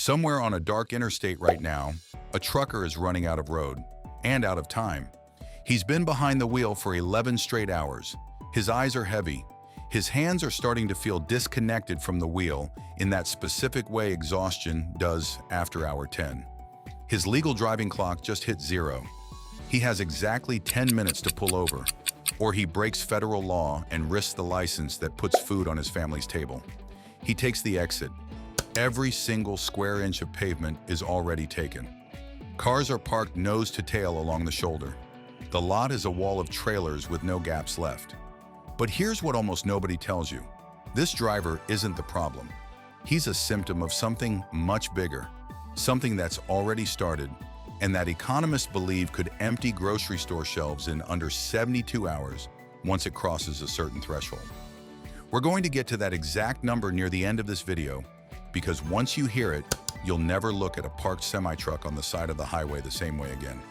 Somewhere on a dark interstate right now, a trucker is running out of road and out of time. He's been behind the wheel for 11 straight hours. His eyes are heavy. His hands are starting to feel disconnected from the wheel in that specific way exhaustion does after hour 10. His legal driving clock just hit zero. He has exactly 10 minutes to pull over, or he breaks federal law and risks the license that puts food on his family's table. He takes the exit. Every single square inch of pavement is already taken. Cars are parked nose to tail along the shoulder. The lot is a wall of trailers with no gaps left. But here's what almost nobody tells you. This driver isn't the problem. He's a symptom of something much bigger, something that's already started, and that economists believe could empty grocery store shelves in under 72 hours once it crosses a certain threshold. We're going to get to that exact number near the end of this video, because once you hear it, you'll never look at a parked semi-truck on the side of the highway the same way again.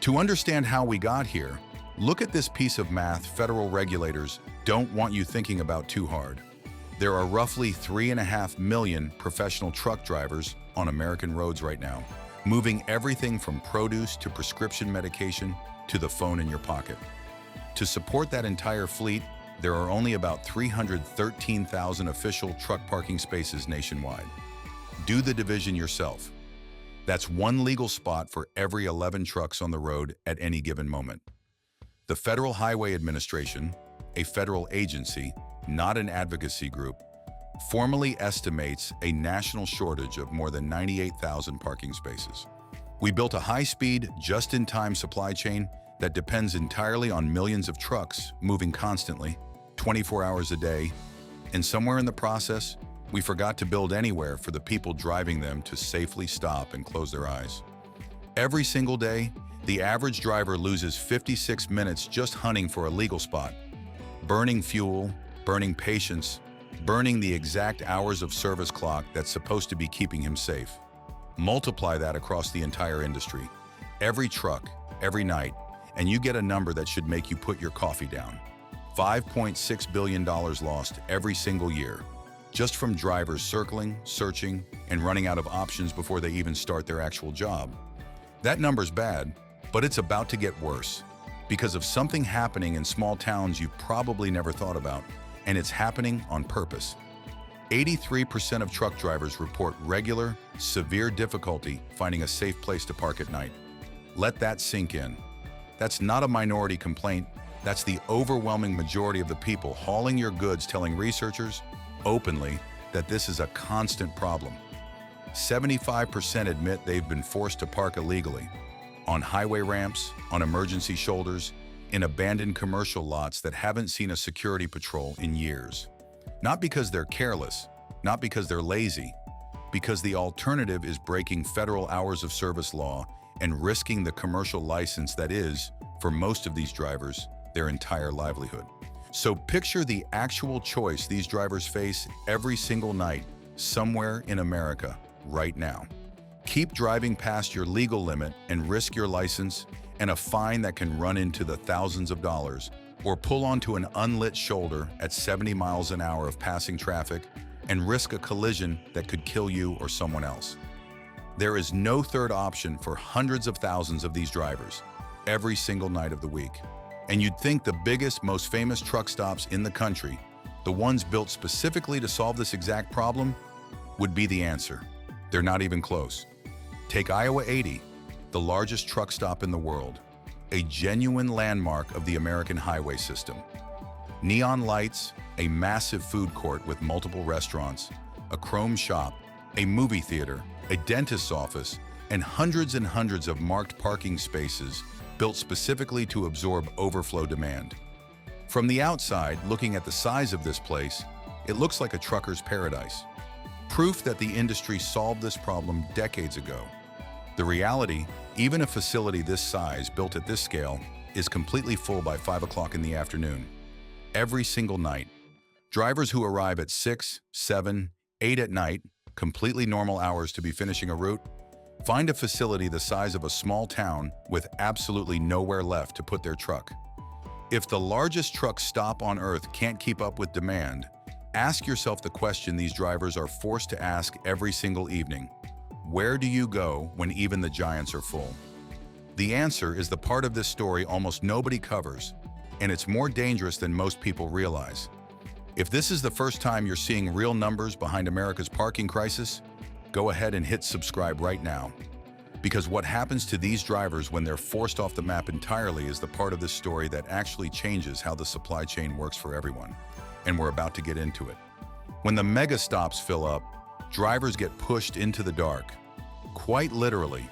To understand how we got here, look at this piece of math federal regulators don't want you thinking about too hard. There are roughly 3.5 million professional truck drivers on American roads right now, moving everything from produce to prescription medication to the phone in your pocket. To support that entire fleet, there are only about 313,000 official truck parking spaces nationwide. Do the division yourself. That's one legal spot for every 11 trucks on the road at any given moment. The Federal Highway Administration, a federal agency, not an advocacy group, formally estimates a national shortage of more than 98,000 parking spaces. We built a high-speed, just-in-time supply chain that depends entirely on millions of trucks moving constantly, 24 hours a day, and somewhere in the process, we forgot to build anywhere for the people driving them to safely stop and close their eyes. Every single day, the average driver loses 56 minutes just hunting for a legal spot, burning fuel, burning patience, burning the exact hours of service clock that's supposed to be keeping him safe. Multiply that across the entire industry, every truck, every night, and you get a number that should make you put your coffee down. $5.6 billion lost every single year, just from drivers circling, searching, and running out of options before they even start their actual job. That number's bad, but it's about to get worse because of something happening in small towns you probably never thought about, and it's happening on purpose. 83% of truck drivers report regular, severe difficulty finding a safe place to park at night. Let that sink in. That's not a minority complaint. That's the overwhelming majority of the people hauling your goods telling researchers openly that this is a constant problem. 75% admit they've been forced to park illegally, on highway ramps, on emergency shoulders, in abandoned commercial lots that haven't seen a security patrol in years. Not because they're careless, not because they're lazy, because the alternative is breaking federal hours of service law and risking the commercial license that is, for most of these drivers, their entire livelihood. So picture the actual choice these drivers face every single night somewhere in America right now. Keep driving past your legal limit and risk your license and a fine that can run into the thousands of dollars, or pull onto an unlit shoulder at 70 miles an hour of passing traffic and risk a collision that could kill you or someone else. There is no third option for hundreds of thousands of these drivers every single night of the week. And you'd think the biggest, most famous truck stops in the country, the ones built specifically to solve this exact problem, would be the answer. They're not even close. Take Iowa 80, the largest truck stop in the world, a genuine landmark of the American highway system. Neon lights, a massive food court with multiple restaurants, a chrome shop, a movie theater, a dentist's office, and hundreds of marked parking spaces built specifically to absorb overflow demand. From the outside, looking at the size of this place, it looks like a trucker's paradise. Proof that the industry solved this problem decades ago. The reality, even a facility this size, built at this scale, is completely full by 5 o'clock in the afternoon. Every single night. Drivers who arrive at 6, 7, 8 at night, completely normal hours to be finishing a route, find a facility the size of a small town with absolutely nowhere left to put their truck. If the largest truck stop on Earth can't keep up with demand, ask yourself the question these drivers are forced to ask every single evening. Where do you go when even the giants are full? The answer is the part of this story almost nobody covers, and it's more dangerous than most people realize. If this is the first time you're seeing real numbers behind America's parking crisis, go ahead and hit subscribe right now. Because what happens to these drivers when they're forced off the map entirely is the part of this story that actually changes how the supply chain works for everyone. And we're about to get into it. When the mega stops fill up, drivers get pushed into the dark. Quite literally.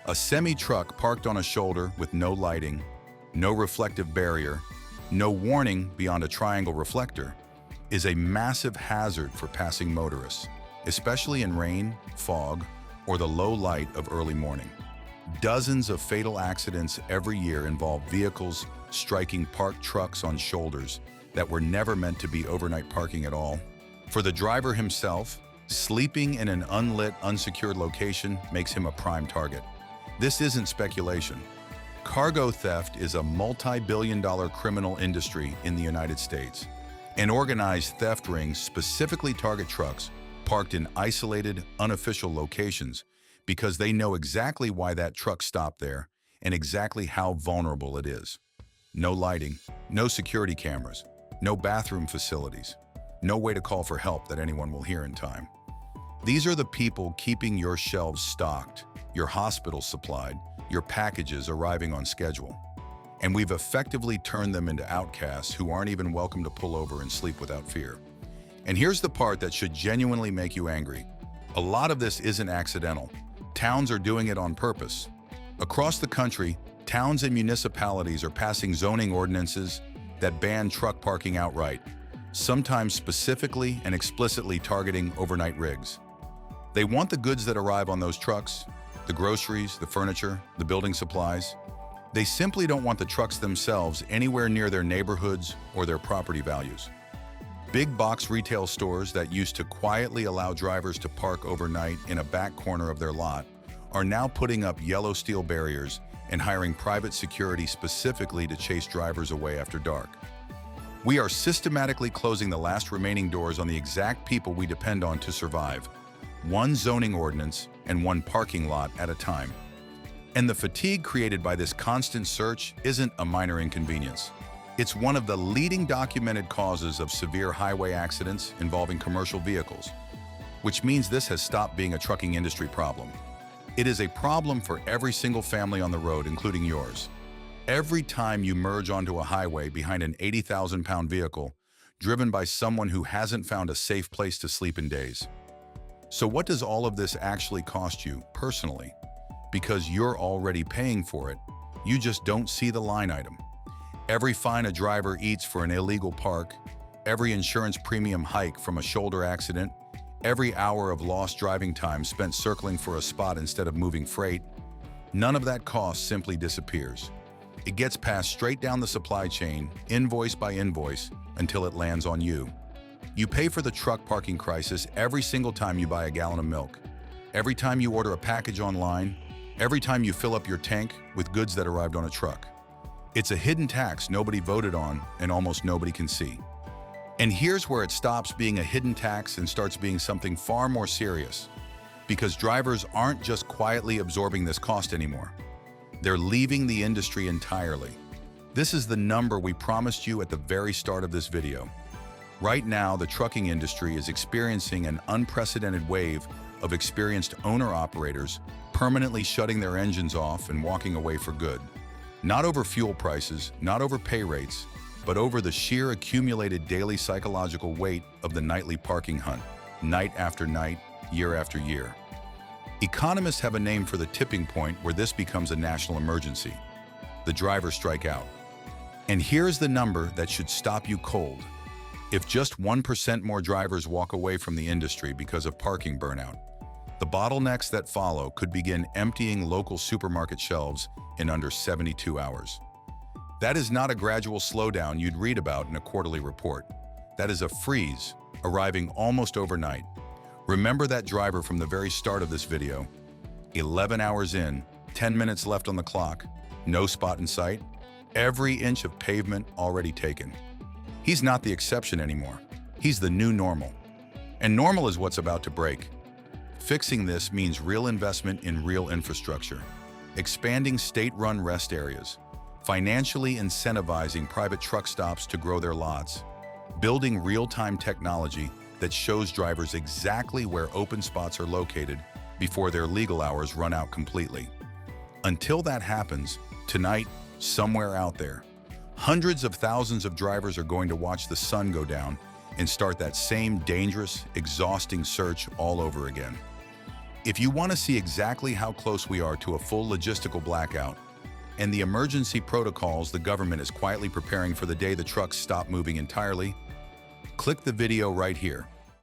A semi-truck parked on a shoulder with no lighting, no reflective barrier, no warning beyond a triangle reflector, is a massive hazard for passing motorists, especially in rain, fog, or the low light of early morning. Dozens of fatal accidents every year involve vehicles striking parked trucks on shoulders that were never meant to be overnight parking at all. For the driver himself, sleeping in an unlit, unsecured location makes him a prime target. This isn't speculation. Cargo theft is a multi-billion-dollar criminal industry in the United States. And organized theft rings specifically target trucks parked in isolated, unofficial locations because they know exactly why that truck stopped there and exactly how vulnerable it is. No lighting, no security cameras, no bathroom facilities, no way to call for help that anyone will hear in time. These are the people keeping your shelves stocked, your hospital supplied, your packages arriving on schedule. And we've effectively turned them into outcasts who aren't even welcome to pull over and sleep without fear. And here's the part that should genuinely make you angry. A lot of this isn't accidental. Towns are doing it on purpose. Across the country, towns and municipalities are passing zoning ordinances that ban truck parking outright, sometimes specifically and explicitly targeting overnight rigs. They want the goods that arrive on those trucks, the groceries, the furniture, the building supplies. They simply don't want the trucks themselves anywhere near their neighborhoods or their property values. Big box retail stores that used to quietly allow drivers to park overnight in a back corner of their lot are now putting up yellow steel barriers and hiring private security specifically to chase drivers away after dark. We are systematically closing the last remaining doors on the exact people we depend on to survive, one zoning ordinance and one parking lot at a time. And the fatigue created by this constant search isn't a minor inconvenience. It's one of the leading documented causes of severe highway accidents involving commercial vehicles, which means this has stopped being a trucking industry problem. It is a problem for every single family on the road, including yours. Every time you merge onto a highway behind an 80,000-pound vehicle, driven by someone who hasn't found a safe place to sleep in days. So what does all of this actually cost you, personally? Because you're already paying for it, you just don't see the line item. Every fine a driver eats for an illegal park, every insurance premium hike from a shoulder accident, every hour of lost driving time spent circling for a spot instead of moving freight, none of that cost simply disappears. It gets passed straight down the supply chain, invoice by invoice, until it lands on you. You pay for the truck parking crisis every single time you buy a gallon of milk, every time you order a package online, every time you fill up your tank with goods that arrived on a truck. It's a hidden tax nobody voted on and almost nobody can see. And here's where it stops being a hidden tax and starts being something far more serious. Because drivers aren't just quietly absorbing this cost anymore. They're leaving the industry entirely. This is the number we promised you at the very start of this video. Right now, the trucking industry is experiencing an unprecedented wave of experienced owner-operators permanently shutting their engines off and walking away for good. Not over fuel prices, not over pay rates, but over the sheer accumulated daily psychological weight of the nightly parking hunt, night after night, year after year. Economists have a name for the tipping point where this becomes a national emergency: the driver strikeout. And here's the number that should stop you cold. If just 1% more drivers walk away from the industry because of parking burnout, the bottlenecks that follow could begin emptying local supermarket shelves in under 72 hours. That is not a gradual slowdown you'd read about in a quarterly report. That is a freeze, arriving almost overnight. Remember that driver from the very start of this video. 11 hours in, 10 minutes left on the clock, no spot in sight, every inch of pavement already taken. He's not the exception anymore. He's the new normal. And normal is what's about to break. Fixing this means real investment in real infrastructure, expanding state-run rest areas, financially incentivizing private truck stops to grow their lots, building real-time technology that shows drivers exactly where open spots are located before their legal hours run out completely. Until that happens, tonight, somewhere out there, hundreds of thousands of drivers are going to watch the sun go down and start that same dangerous, exhausting search all over again. If you want to see exactly how close we are to a full logistical blackout and the emergency protocols the government is quietly preparing for the day the trucks stop moving entirely, click the video right here.